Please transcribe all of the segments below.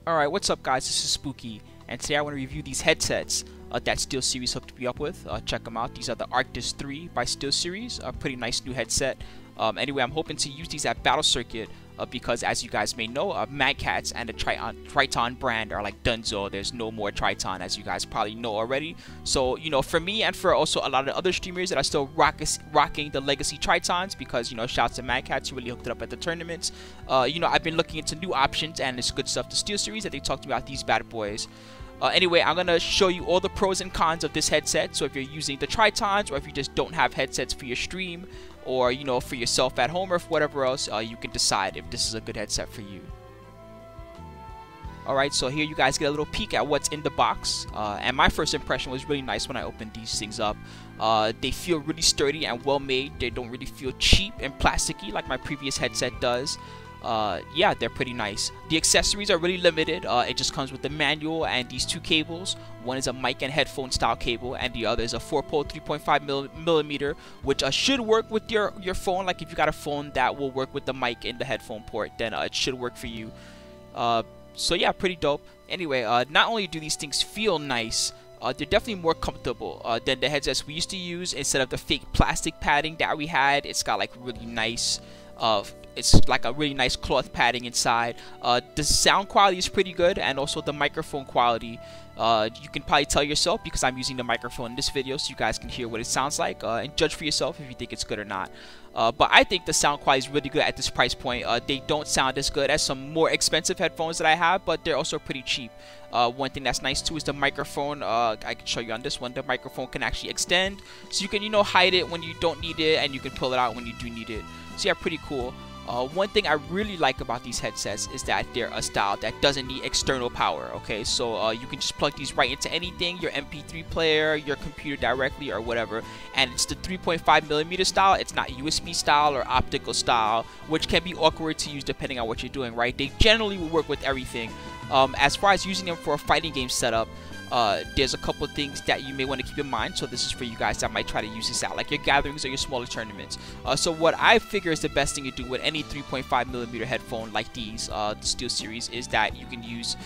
Alright, what's up guys, this is Spooky, and today I want to review these headsets that SteelSeries hooked me up with. Check them out. These are the Arctis 3 by SteelSeries, a pretty nice new headset. Anyway, I'm hoping to use these at Battle Circuit because, as you guys may know, Mad Catz and the Triton brand are like donezo. There's no more Triton, as you guys probably know already. So, you know, for me and for also a lot of other streamers that are still rocking the legacy Tritons, because, you know, shouts to Mad Catz who really hooked it up at the tournaments. You know, I've been looking into new options, and it's good stuff to SteelSeries that they talked about these bad boys. Anyway, I'm going to show you all the pros and cons of this headset. So if you're using the Tritons, or if you just don't have headsets for your stream, or, you know, for yourself at home, or for whatever else, you can decide if this is a good headset for you. Alright, so here you guys get a little peek at what's in the box. And my first impression was really nice when I opened these things up. They feel really sturdy and well made. They don't really feel cheap and plasticky like my previous headset does. Yeah, they're pretty nice. The accessories are really limited. It just comes with the manual and these two cables. One is a mic and headphone style cable, and the other is a 4-pole 3.5 millimeter, which should work with your phone. Like if you got a phone that will work with the mic in the headphone port, then it should work for you. So yeah, pretty dope. Anyway, not only do these things feel nice, they're definitely more comfortable than the headsets we used to use. Instead of the fake plastic padding that we had, it's got like really nice it's like a really nice cloth padding inside. The sound quality is pretty good, and also the microphone quality. You can probably tell yourself because I'm using the microphone in this video, so you guys can hear what it sounds like and judge for yourself if you think it's good or not. But I think the sound quality is really good at this price point. They don't sound as good as some more expensive headphones that I have, but they're also pretty cheap. One thing that's nice too is the microphone. I can show you on this one. The microphone can actually extend, so you can, you know, hide it when you don't need it, and you can pull it out when you do need it. So yeah, pretty cool. One thing I really like about these headsets is that they're a style that doesn't need external power. Okay, so you can just plug these right into anything, your MP3 player, your computer directly, or whatever. And it's the 3.5 millimeter style. It's not USB style or optical style, which can be awkward to use depending on what you're doing, right? They generally will work with everything. As far as using them for a fighting game setup, there's a couple of things that you may want to keep in mind. So this is for you guys that might try to use this out, like your gatherings or your smaller tournaments. So what I figure is the best thing to do with any 3.5 millimeter headphone like these, the SteelSeries, is that you can use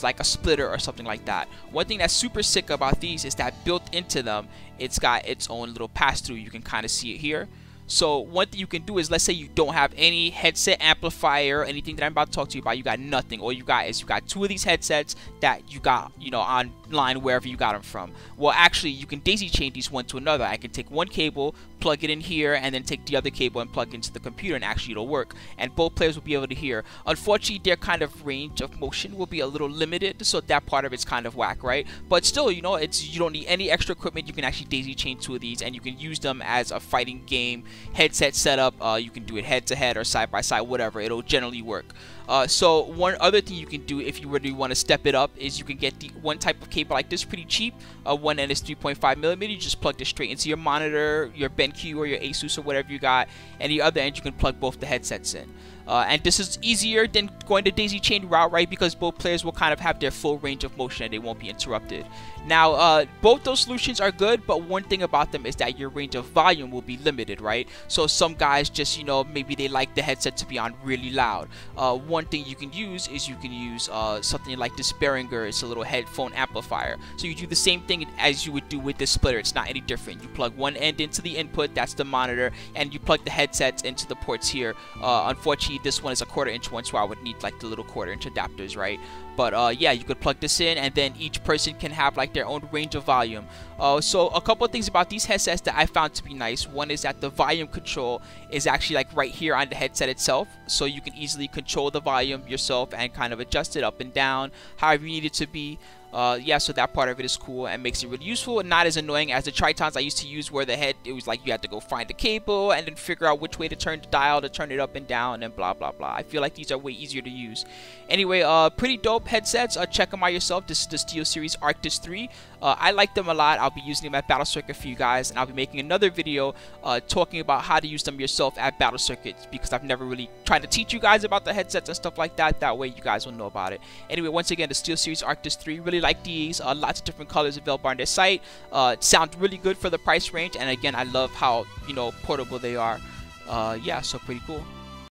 like a splitter or something like that. One thing that's super sick about these is that built into them, it's got its own little pass-through. You can kind of see it here. So one thing you can do is, let's say you don't have any headset amplifier, anything that I'm about to talk to you about, you got nothing. All you got is you got two of these headsets that you got, you know, online wherever you got them from. Well, actually, you can daisy chain these one to another. I can take one cable, plug it in here, and then take the other cable and plug it into the computer, and actually it'll work. And both players will be able to hear. Unfortunately, their kind of range of motion will be a little limited, so that part of it's kind of whack, right? But still, you know, you don't need any extra equipment. You can actually daisy chain two of these, and you can use them as a fighting game headset setup. You can do it head to head or side by side, whatever. It'll generally work. So one other thing you can do if you really want to step it up is you can get the one type of cable like this pretty cheap. One end is 3.5 millimeter. You just plug this straight into your monitor, your BenQ or your Asus or whatever you got, and the other end you can plug both the headsets in. And this is easier than going the daisy chain route, right? Because both players will kind of have their full range of motion and they won't be interrupted. Now, both those solutions are good, but one thing about them is that your range of volume will be limited, right? So some guys just, you know, maybe they like the headset to be on really loud. One thing you can use is you can use something like this Behringer. It's a little headphone amplifier. So you do the same thing as you would do with this splitter. It's not any different. You plug one end into the input, that's the monitor, and you plug the headsets into the ports here. Unfortunately, this one is a 1/4-inch one, so I would need like the little 1/4-inch adapters, right? But yeah, you could plug this in, and then each person can have like their own range of volume. So a couple of things about these headsets that I found to be nice. One is that the volume control is actually like right here on the headset itself, so you can easily control the volume yourself and kind of adjust it up and down however you need it to be. Yeah, so that part of it is cool and makes it really useful and not as annoying as the Tritons I used to use, where it was like you had to go find the cable and then figure out which way to turn the dial to turn it up and down and blah blah blah. I feel like these are way easier to use. Anyway, pretty dope headsets. Check them out yourself. This is the SteelSeries Arctis 3. I like them a lot. I'll be using them at Battle Circuit for you guys, and I'll be making another video talking about how to use them yourself at Battle Circuits, because I've never really tried to teach you guys about the headsets and stuff like that. That way you guys will know about it. Anyway, once again, the SteelSeries Arctis 3, really like these. Lots of different colors available on their site. Sound really good for the price range, and again, I love how, you know, portable they are. Yeah, so pretty cool.